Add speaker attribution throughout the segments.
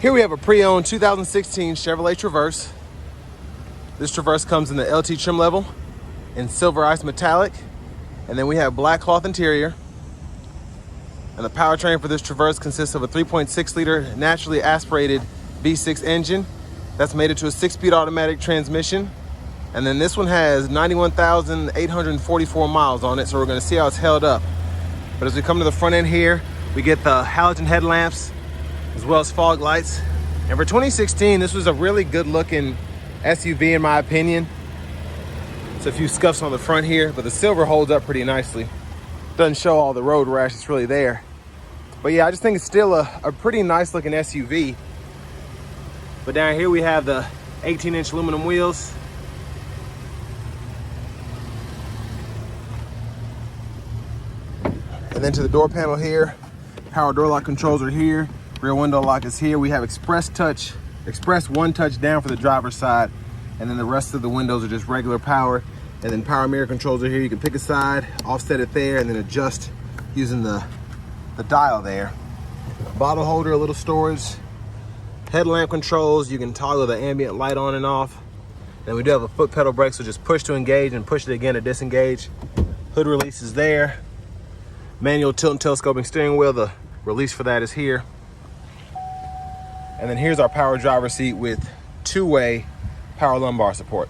Speaker 1: Here we have a pre-owned 2016 Chevrolet Traverse. This Traverse comes in the LT trim level in silver ice metallic, and then we have black cloth interior. And the powertrain for this Traverse consists of a 3.6 liter naturally aspirated V6 engine that's mated to a 6-speed automatic transmission. And then this one has 91,844 miles on it, so we're gonna see how it's held up. But as we come to the front end here, we get the halogen headlamps as well as fog lights. And for 2016, this was a really good looking SUV in my opinion. It's a few scuffs on the front here, but the silver holds up pretty nicely. Doesn't show all the road rash that's really there. But yeah, I just think it's still a pretty nice looking SUV. But down here we have the 18-inch aluminum wheels. And then to the door panel here, power door lock controls are here. Rear window lock is here. We have express one touch down for the driver's side. And then the rest of the windows are just regular power. And then power mirror controls are here. You can pick a side, offset it there, and then adjust using the dial there. Bottle holder, a little storage. Headlamp controls, you can toggle the ambient light on and off. Then we do have a foot pedal brake, so just push to engage and push it again to disengage. Hood release is there. Manual tilt and telescoping steering wheel, the release for that is here. And then here's our power driver seat with two-way power lumbar support.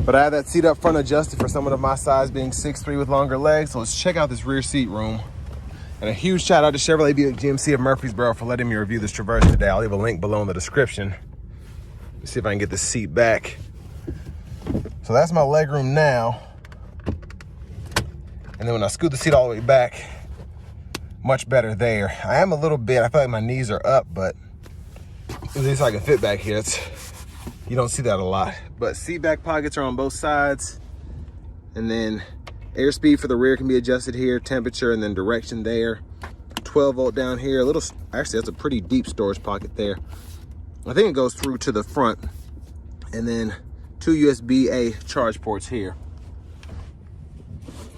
Speaker 1: But I have that seat up front adjusted for someone of my size, being 6'3" with longer legs. So let's check out this rear seat room. And a huge shout out to Chevrolet Buick GMC of Murfreesboro for letting me review this Traverse today. I'll leave a link below in the description. Let's see if I can get the seat back. So that's my leg room now. And then when I scoot the seat all the way back, much better there. I am a little bit, I feel like my knees are up, but at least I can fit back here. You don't see that a lot. But seat back pockets are on both sides. And then airspeed for the rear can be adjusted here, temperature and then direction there. 12 volt down here, actually that's a pretty deep storage pocket there. I think it goes through to the front. And then 2 USB-A charge ports here.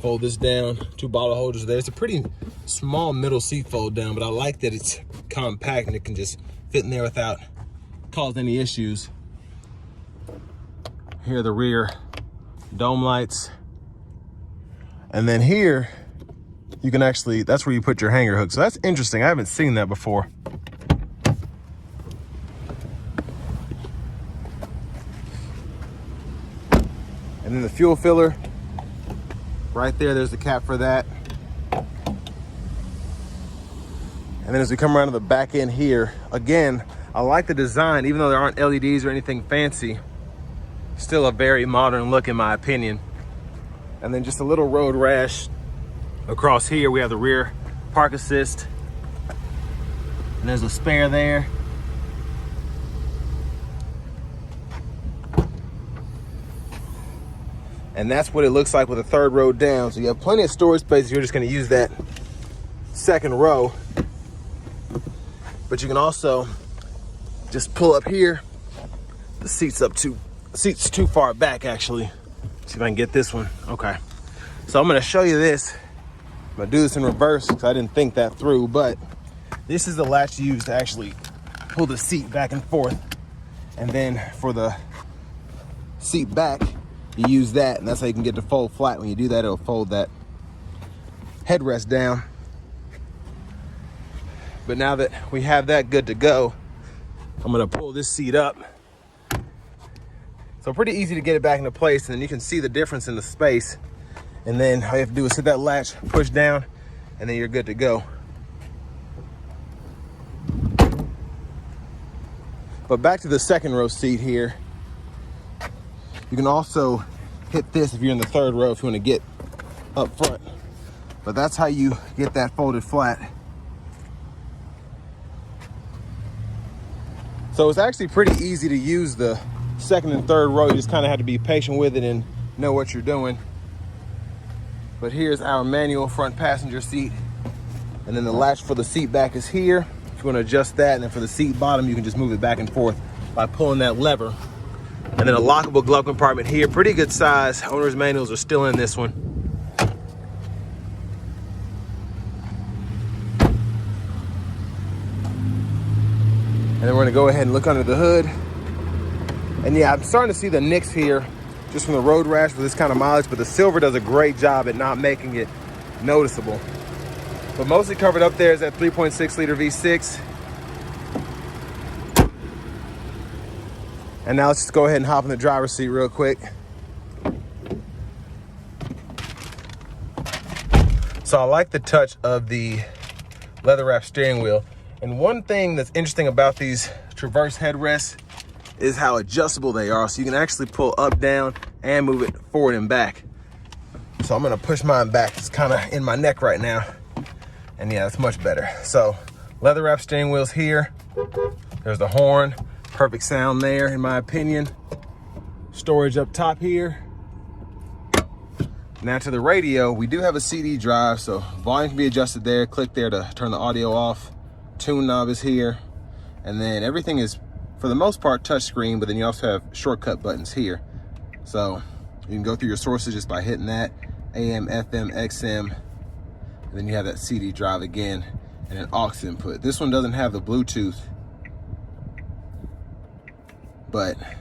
Speaker 1: Fold this down, 2 bottle holders there. It's a pretty small middle seat fold down, but I like that it's compact and it can just fit in there without causing any issues. Here are the rear dome lights. And then here, you can actually, that's where you put your hanger hook. So that's interesting, I haven't seen that before. And then the fuel filler, right there's the cap for that. And then as we come around to the back end here, again, I like the design, even though there aren't LEDs or anything fancy, still a very modern look in my opinion. And then just a little road rash across here. We have the rear park assist. And there's a spare there. And that's what it looks like with a third row down. So you have plenty of storage space if you're just gonna use that second row. But you can also just pull up here. The seat's too far back actually. See if I can get this one. Okay. So I'm gonna show you this. I'm gonna do this in reverse because I didn't think that through, but this is the latch you use to actually pull the seat back and forth. And then for the seat back, you use that, and that's how you can get to fold flat. When you do that, it'll fold that headrest down. But now that we have that good to go, I'm gonna pull this seat up. So pretty easy to get it back into place, and then you can see the difference in the space. And then all you have to do is hit that latch, push down, and then you're good to go. But back to the second row seat here. You can also hit this if you're in the third row if you want to get up front. But that's how you get that folded flat. So it's actually pretty easy to use the second and third row. You just kind of have to be patient with it and know what you're doing. But here's our manual front passenger seat. And then the latch for the seat back is here. If you want to adjust that, and then for the seat bottom, you can just move it back and forth by pulling that lever. And then a lockable glove compartment here, pretty good size. Owner's manuals are still in this one. And then we're gonna go ahead and look under the hood. And yeah, I'm starting to see the nicks here just from the road rash for this kind of mileage, but the silver does a great job at not making it noticeable. But mostly covered up there is that 3.6 liter V6. And now let's just go ahead and hop in the driver's seat real quick. So I like the touch of the leather wrap steering wheel. And one thing that's interesting about these Traverse headrests is how adjustable they are. So you can actually pull up, down, and move it forward and back. So I'm gonna push mine back. It's kind of in my neck right now. And yeah, it's much better. So leather wrap steering wheels here. There's the horn. Perfect sound there, in my opinion. Storage up top here. Now to the radio, we do have a CD drive, so volume can be adjusted there. Click there to turn the audio off. Tune knob is here. And then everything is, for the most part, touchscreen, but then you also have shortcut buttons here. So you can go through your sources just by hitting that. AM, FM, XM. And then you have that CD drive again, and an aux input. This one doesn't have the Bluetooth, but I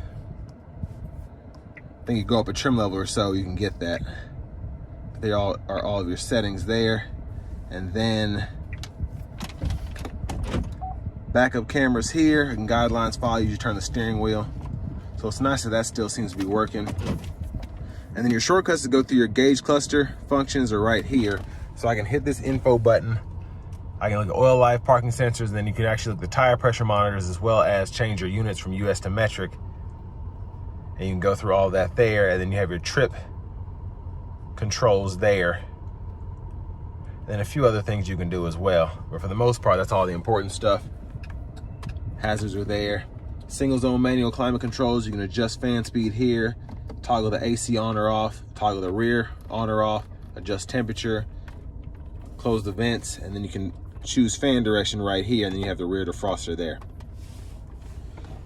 Speaker 1: think you go up a trim level or so, you can get that. They all are all of your settings there. And then backup cameras here, and guidelines follow you to turn the steering wheel. So it's nice that still seems to be working. And then your shortcuts to go through your gauge cluster functions are right here. So I can hit this info button. I can look at oil life, parking sensors, and then you can actually look at the tire pressure monitors, as well as change your units from US to metric. And you can go through all that there, and then you have your trip controls there. And a few other things you can do as well. But for the most part, that's all the important stuff. Hazards are there. Single zone manual climate controls. You can adjust fan speed here, toggle the AC on or off, toggle the rear on or off, adjust temperature, close the vents, and then you can choose fan direction right here, and then you have the rear defroster there.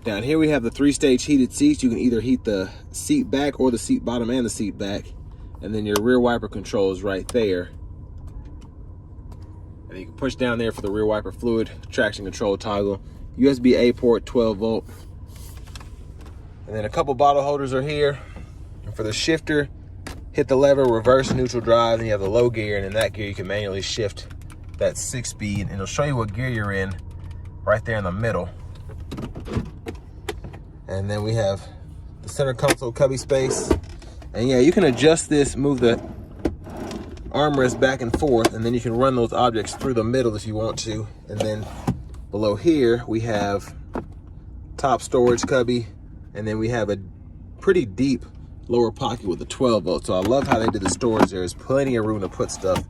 Speaker 1: Down here we have the 3-stage heated seats. You can either heat the seat back or the seat bottom and the seat back. And then your rear wiper control is right there. And you can push down there for the rear wiper fluid, traction control toggle, USB-A port, 12 volt. And then a couple bottle holders are here. And for the shifter, hit the lever, reverse, neutral drive, and you have the low gear, and in that gear you can manually shift that 6-speed, and it'll show you what gear you're in right there in the middle. And then we have the center console cubby space. And yeah, you can adjust this, move the armrest back and forth, and then you can run those objects through the middle if you want to. And then below here, we have top storage cubby, and then we have a pretty deep lower pocket with a 12 volt. So I love how they did the storage. There's plenty of room to put stuff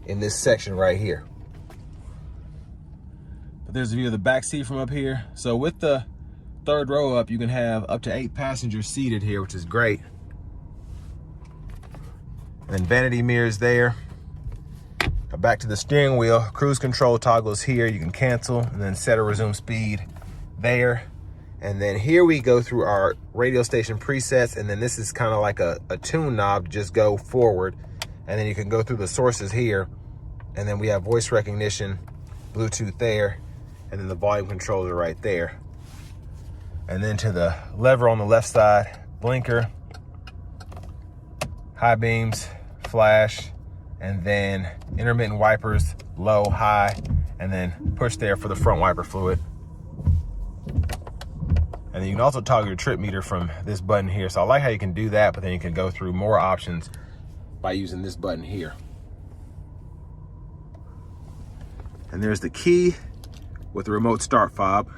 Speaker 1: in this section right here. But there's a view of the back seat from up here. So with the third row up, you can have up to 8 passengers seated here, which is great. And then vanity mirrors there. Back to the steering wheel, cruise control toggles here. You can cancel and then set or resume speed there. And then here we go through our radio station presets, and then this is kind of like a tune knob, just go forward. And then you can go through the sources here, and then we have voice recognition, Bluetooth there, and then the volume controller right there. And then to the lever on the left side, blinker, high beams, flash, and then intermittent wipers, low, high, and then push there for the front wiper fluid. And then you can also toggle your trip meter from this button here. So I like how you can do that, but then you can go through more options by using this button here. And there's the key with the remote start fob.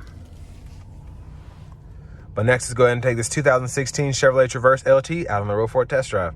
Speaker 1: But next, let's go ahead and take this 2016 Chevrolet Traverse LT out on the road for a test drive.